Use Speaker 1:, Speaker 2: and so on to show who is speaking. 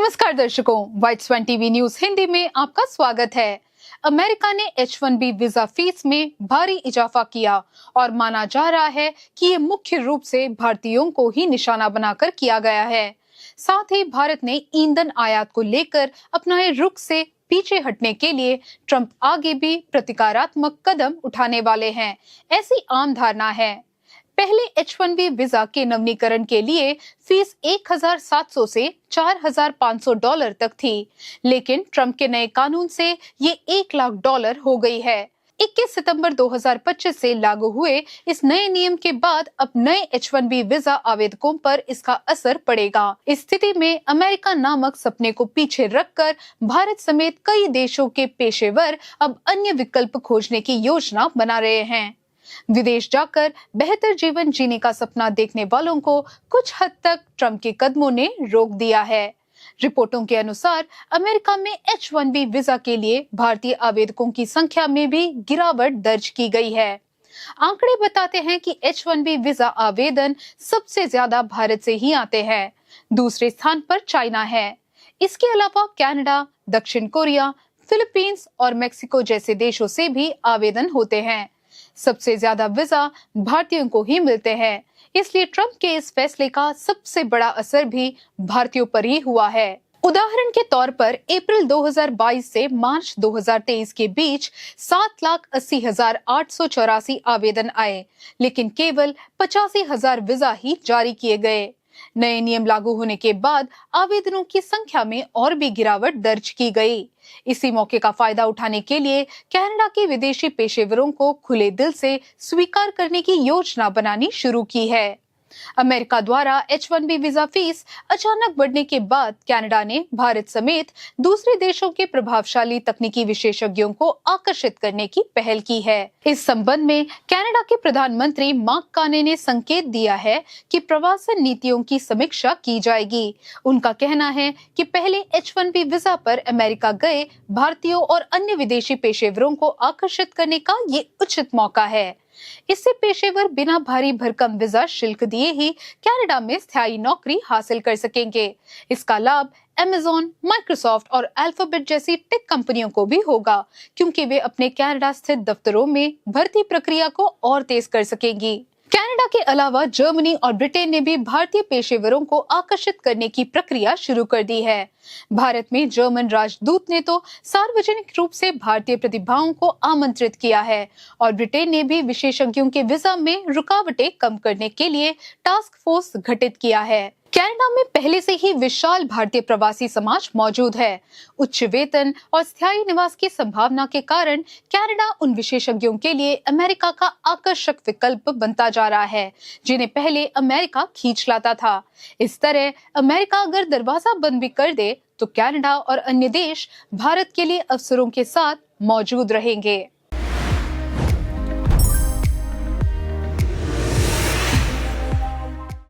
Speaker 1: नमस्कार दर्शकों, वाइट स्वान TV news Hindi में आपका स्वागत है। अमेरिका ने H-1B वीजा फीस में भारी इजाफा किया और माना जा रहा है कि ये मुख्य रूप से भारतीयों को ही निशाना बनाकर किया गया है। साथ ही भारत ने ईंधन आयात को लेकर अपनाए रुख से पीछे हटने के लिए ट्रंप आगे भी प्रतिकारात्मक कदम उठाने वाले हैं, ऐसी आम धारणा है। पहले H-1B वीजा के नवीनीकरण के लिए फीस 1,700 से $4,500 तक थी, लेकिन ट्रंप के नए कानून से ये $1,00,000 हो गई है। 21 सितंबर 2025 से लागू हुए इस नए नियम के बाद अब नए H-1B वीजा आवेदकों पर इसका असर पड़ेगा। इस स्थिति में अमेरिका नामक सपने को पीछे रखकर भारत समेत कई देशों के पेशेवर अब अन्य विकल्प खोजने की योजना बना रहे हैं। विदेश जाकर बेहतर जीवन जीने का सपना देखने वालों को कुछ हद तक ट्रंप के कदमों ने रोक दिया है। रिपोर्टों के अनुसार अमेरिका में H-1B वीजा के लिए भारतीय आवेदकों की संख्या में भी गिरावट दर्ज की गई है। आंकड़े बताते हैं कि H-1B वीजा आवेदन सबसे ज्यादा भारत से ही आते हैं। दूसरे स्थान पर चाइना है। इसके अलावा कनाडा, दक्षिण कोरिया, फिलीपींस और मेक्सिको जैसे देशों से भी आवेदन होते हैं। सबसे ज्यादा वीजा भारतीयों को ही मिलते हैं, इसलिए ट्रंप के इस फैसले का सबसे बड़ा असर भी भारतीयों पर ही हुआ है। उदाहरण के तौर पर अप्रैल 2022 से मार्च 2023 के बीच 7,80,884 आवेदन आए, लेकिन केवल 85,000 वीजा ही जारी किए गए। नए नियम लागू होने के बाद आवेदनों की संख्या में और भी गिरावट दर्ज की गई। इसी मौके का फायदा उठाने के लिए कनाडा के विदेशी पेशेवरों को खुले दिल से स्वीकार करने की योजना बनानी शुरू की है। अमेरिका द्वारा H-1B वीजा फीस अचानक बढ़ने के बाद कनाडा ने भारत समेत दूसरे देशों के प्रभावशाली तकनीकी विशेषज्ञों को आकर्षित करने की पहल की है। इस संबंध में कनाडा के प्रधानमंत्री मार्क कार्ने ने संकेत दिया है कि प्रवासन नीतियों की समीक्षा की जाएगी। उनका कहना है कि पहले H-1B वीजा पर अमेरिका गए भारतीयों और अन्य विदेशी पेशेवरों को आकर्षित करने का ये उचित मौका है। इससे पेशेवर बिना भारी भरकम वीजा शुल्क दिए ही कनाडा में स्थायी नौकरी हासिल कर सकेंगे। इसका लाभ Amazon, माइक्रोसॉफ्ट और अल्फाबेट जैसी टेक कंपनियों को भी होगा, क्योंकि वे अपने कनाडा स्थित दफ्तरों में भर्ती प्रक्रिया को और तेज कर सकेंगी। कनाडा के अलावा जर्मनी और ब्रिटेन ने भी भारतीय पेशेवरों को आकर्षित करने की प्रक्रिया शुरू कर दी है। भारत में जर्मन राजदूत ने तो सार्वजनिक रूप से भारतीय प्रतिभाओं को आमंत्रित किया है और ब्रिटेन ने भी विशेषज्ञों के वीजा में रुकावटें कम करने के लिए टास्क फोर्स गठित किया है। कनाडा में पहले से ही विशाल भारतीय प्रवासी समाज मौजूद है। उच्च वेतन और स्थायी निवास की संभावना के कारण कनाडा उन विशेषज्ञों के लिए अमेरिका का आकर्षक विकल्प बनता जा रहा है, जिन्हें पहले अमेरिका खींच लाता था। इस तरह अमेरिका अगर दरवाजा बंद भी कर दे तो कनाडा और अन्य देश भारत के लिए अवसरों के साथ मौजूद रहेंगे।